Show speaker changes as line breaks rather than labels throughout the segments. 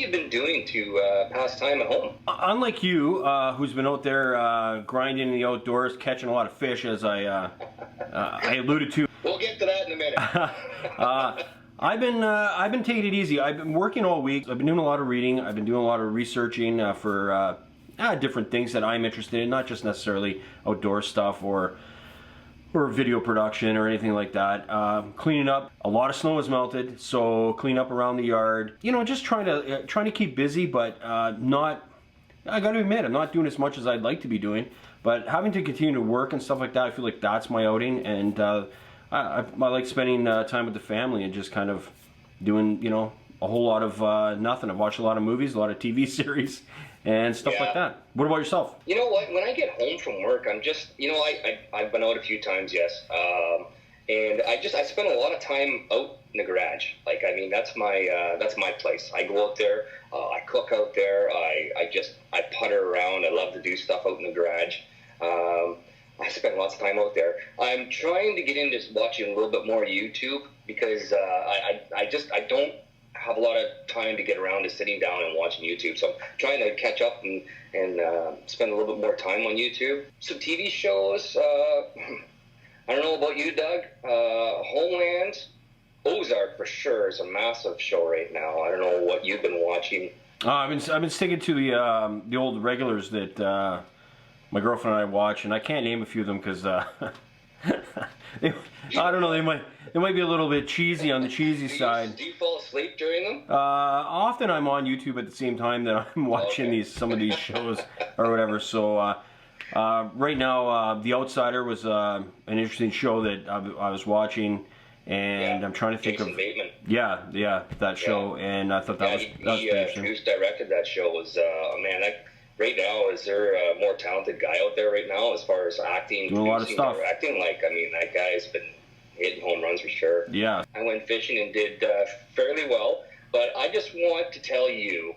you been doing to pass time at home?
Unlike you, who's been out there grinding in the outdoors, catching a lot of fish, as I alluded to.
We'll get to that in a minute.
I've been taking it easy. I've been working all week. I've been doing a lot of reading. I've been doing a lot of researching for different things that I'm interested in, not just necessarily outdoor stuff or video production or anything like that. Cleaning up. A lot of snow has melted, so clean up around the yard. You know, just trying to keep busy, but not. I got to admit, I'm not doing as much as I'd like to be doing. But having to continue to work and stuff like that, I feel like that's my outing, and I like spending time with the family and just kind of doing, you know, a whole lot of nothing. I've watched a lot of movies, a lot of TV series, and stuff like that. What about yourself?
You know what? When I get home from work, I'm just, you know, I've been out a few times, yes, and I spend a lot of time out in the garage. Like, I mean, that's my place. I go out there, I cook out there, I putter around. I love to do stuff out in the garage. I spend lots of time out there. I'm trying to get into watching a little bit more YouTube because I don't have a lot of time to get around to sitting down and watching YouTube. So I'm trying to catch up and spend a little bit more time on YouTube. Some TV shows. I don't know about you, Doug. Homeland, Ozark for sure is a massive show right now. I don't know what you've been watching. I've
been sticking to the old regulars that my girlfriend and I watch, and I can't name a few of them because I don't know, they might be a little bit cheesy on the cheesy side.
Do you fall asleep during them?
Often I'm on YouTube at the same time that I'm watching some of these shows or whatever. So right now, The Outsider was an interesting show that I was watching, and I'm trying to think
Jason
of
Bateman.
Yeah, that show, and I thought that was pretty interesting.
Who's directed that show was man. Right now, is there a more talented guy out there right now as far as acting,
doing a lot of stuff,
directing? Like, I mean, that guy's been hitting home runs for sure.
Yeah.
I went fishing and did fairly well, but I just want to tell you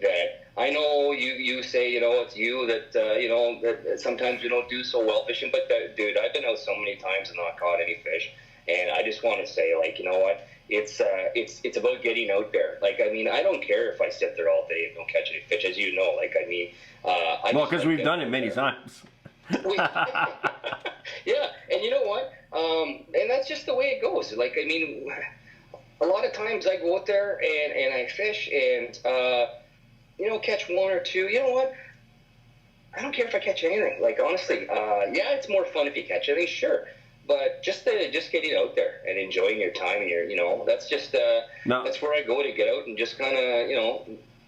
that I know you say, you know, it's you that, you know, that sometimes you don't do so well fishing, but dude, I've been out so many times and not caught any fish, and I just want to say, like, you know what? It's about getting out there. Like, I mean, I don't care if I sit there all day and don't catch any fish, as you know. Like, I mean,
well, because we've done it many times.
Yeah, and you know what? And that's just the way it goes. Like, I mean, a lot of times I go out there and I fish and you know, catch one or two. You know what? I don't care if I catch anything. Like, honestly, yeah, it's more fun if you catch anything, sure. But just getting out there and enjoying your time and you know, that's just that's where I go to get out and just kind of, you know,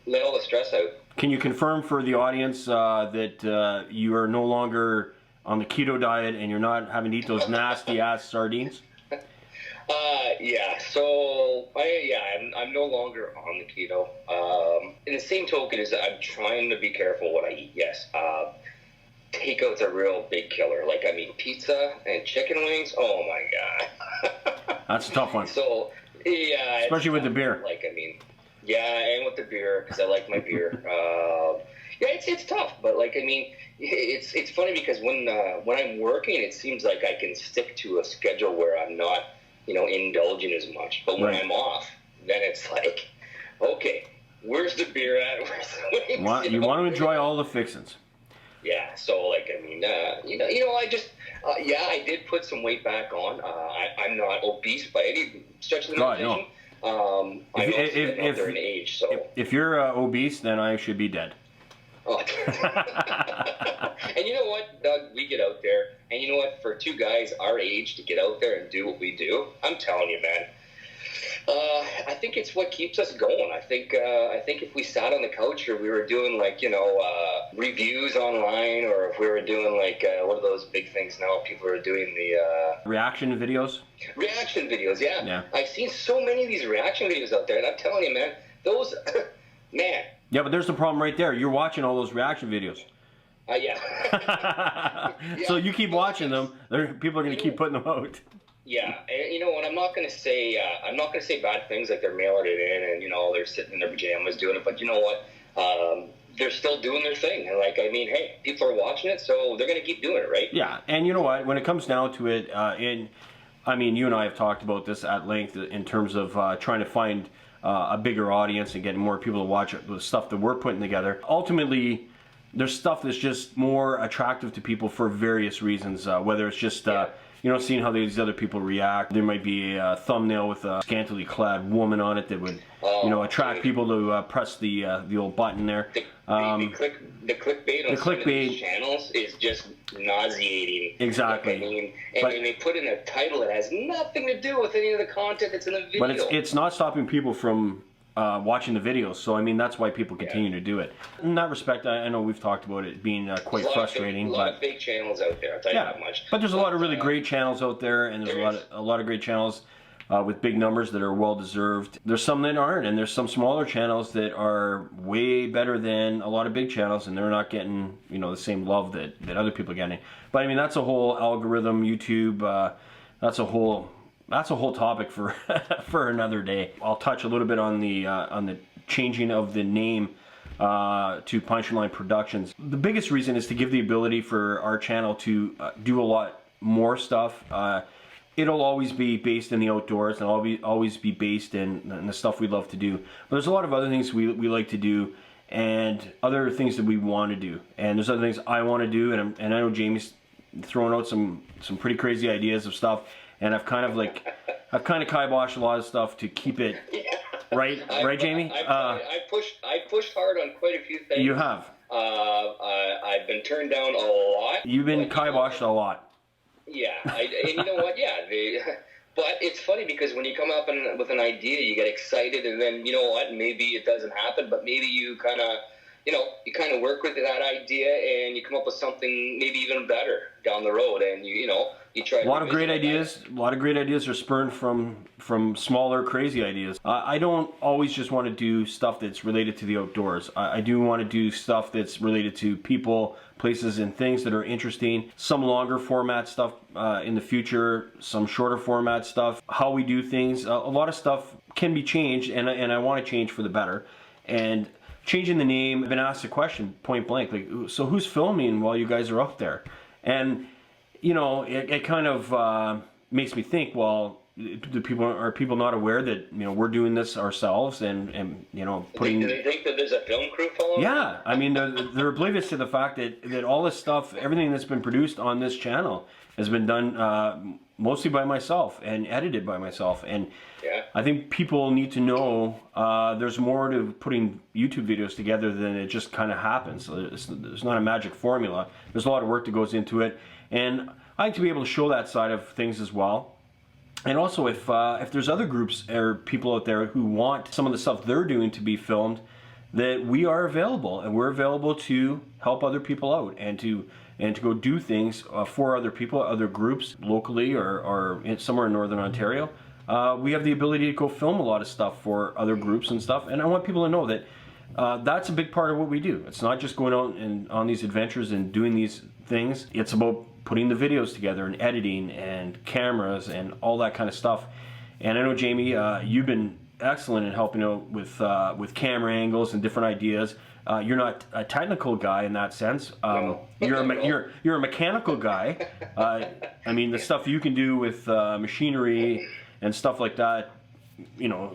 let all the stress out.
Can you confirm for the audience that you are no longer on the keto diet and you're not having to eat those nasty ass sardines?
Yeah. So I'm no longer on the keto. In the same token, is that I'm trying to be careful what I eat. Yes. Takeout's a real big killer. Like, I mean, pizza and chicken wings. Oh my god.
That's a tough one.
So yeah,
especially with the beer.
Like, I mean, yeah, and with the beer because I like my beer. Yeah, it's tough, but like, I mean, it's funny because when I'm working, it seems like I can stick to a schedule where I'm not, you know, indulging as much. But when I'm off, then it's like, okay, where's the beer at? Where's the wings?
You want to enjoy all the fixins.
Yeah, so like, I mean, you know, I just, yeah, I did put some weight back on. I'm not obese by any stretch of the imagination. I'm also up there in age, so.
If you're obese, then I should be dead.
Oh. And you know what, Doug, we get out there, and you know what, for two guys our age to get out there and do what we do, I'm telling you, man, I think it's what keeps us going. I think if we sat on the couch or we were doing, like, you know, reviews online, or if we were doing like what are those big things now? People are doing the
reaction videos.
Reaction videos, yeah. I've seen so many of these reaction videos out there, and I'm telling you, man, those, man.
Yeah, but there's the problem right there. You're watching all those reaction videos.
Yeah.
So you keep watching them. People are going to keep putting them out.
Yeah, and you know what? I'm not going to say bad things like they're mailing it in and, you know, they're sitting in their pajamas doing it. But you know what? They're still doing their thing, and like, I mean, hey, people are watching it, so they're going to keep doing it, right?
Yeah, and you know what? When it comes down to it, I mean, you and I have talked about this at length in terms of trying to find a bigger audience and getting more people to watch the stuff that we're putting together. Ultimately, there's stuff that's just more attractive to people for various reasons, whether it's just seeing how these other people react. There might be a thumbnail with a scantily clad woman on it that would attract people to press the old button there.
The clickbait on some of these channels is just nauseating.
Exactly.
Like, I mean, and they put in a title that has nothing to do with any of the content that's in the video.
But it's not stopping people from watching the videos, so I mean that's why people continue to do it. In that respect, I know we've talked about it being quite frustrating.
A lot of fake channels out there, I'll tell you that much.
But there's a lot of really great channels out there, and there's a lot of great channels with big numbers that are well deserved. There's some that aren't, and there's some smaller channels that are way better than a lot of big channels, and they're not getting the same love that other people are getting. But I mean that's a whole algorithm, YouTube. That's a whole topic for for another day. I'll touch a little bit on the changing of the name to Pinetree Line Productions. The biggest reason is to give the ability for our channel to do a lot more stuff. It'll always be based in the outdoors, and always be based in the stuff we love to do. But there's a lot of other things we like to do, and other things that we want to do. And there's other things I want to do, and I know Jamie's throwing out some pretty crazy ideas of stuff. And I've kind of kiboshed a lot of stuff to keep it right, Jamie.
I pushed hard on quite a few things.
You have.
I've been turned down a lot.
You've been kiboshed a lot.
Yeah, and you know what? Yeah, but it's funny because when you come up with an idea, you get excited, and then you know what? Maybe it doesn't happen, but maybe you kind of work with that idea, and you come up with something maybe even better down the road, and you try. A lot of great ideas.
A lot of great ideas are spurned from smaller, crazy ideas. I don't always just want to do stuff that's related to the outdoors. I do want to do stuff that's related to people, places, and things that are interesting. Some longer format stuff in the future. Some shorter format stuff. How we do things. A lot of stuff can be changed, and I want to change for the better. And changing the name, I've been asked a question point blank, like, so who's filming while you guys are out there? And it kind of makes me think, well, are people not aware that we're doing this ourselves and putting?
Do they think that there's a film crew following?
Yeah, I mean they're oblivious to the fact that all this stuff, everything that's been produced on this channel, has been done mostly by myself and edited by myself. And I think people need to know there's more to putting YouTube videos together than it just kind of happens. There's not a magic formula. There's a lot of work that goes into it, and I like to be able to show that side of things as well. And also, if there's other groups or people out there who want some of the stuff they're doing to be filmed, that we are available, and we're available to help other people out and to go do things for other people, other groups, locally or somewhere in Northern Ontario. We have the ability to go film a lot of stuff for other groups and stuff, and I want people to know that that's a big part of what we do. It's not just going out and on these adventures and doing these things. It's about putting the videos together and editing and cameras and all that kind of stuff. And I know, Jamie, you've been excellent in helping out with camera angles and different ideas. You're not a technical guy in that sense.
No.
You're a mechanical guy. I mean, the stuff you can do with machinery and stuff like that,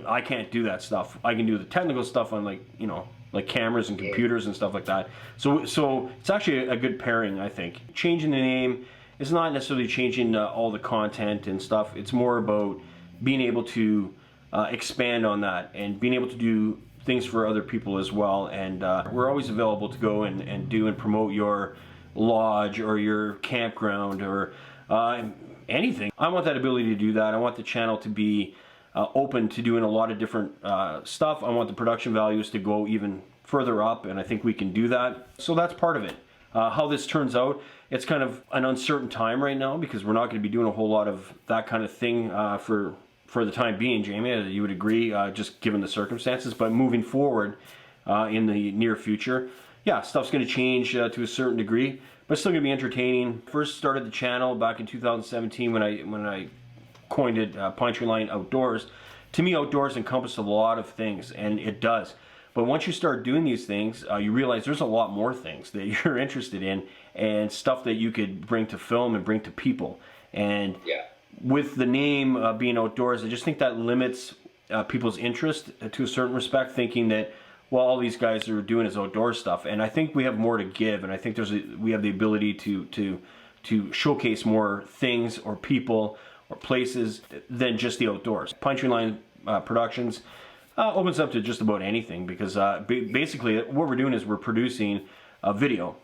I can't do that stuff. I can do the technical stuff on like cameras and computers and stuff like that. So it's actually a good pairing, I think. Changing the name is not necessarily changing all the content and stuff. It's more about being able to expand on that and being able to do things for other people as well. And we're always available to go and do and promote your lodge or your campground or anything. I want that ability to do that. I want the channel to be open to doing a lot of different stuff. I want the production values to go even further up, and I think we can do that. So that's part of it. How this turns out, it's kind of an uncertain time right now because we're not going to be doing a whole lot of that kind of thing for the time being, Jamie. You would agree, just given the circumstances. But moving forward in the near future, yeah, stuff's going to change to a certain degree, but it's still going to be entertaining. First started the channel back in 2017 when I coined it Pinetree Line Outdoors. To me, outdoors encompasses a lot of things, and it does. But once you start doing these things, you realize there's a lot more things that you're interested in and stuff that you could bring to film and bring to people. And with the name being outdoors, I just think that limits people's interest to a certain respect, thinking that, well, all these guys are doing is outdoor stuff. And I think we have more to give, and I think we have the ability to showcase more things or people or places than just the outdoors. Pinetree Line Productions opens up to just about anything, because basically what we're doing is we're producing video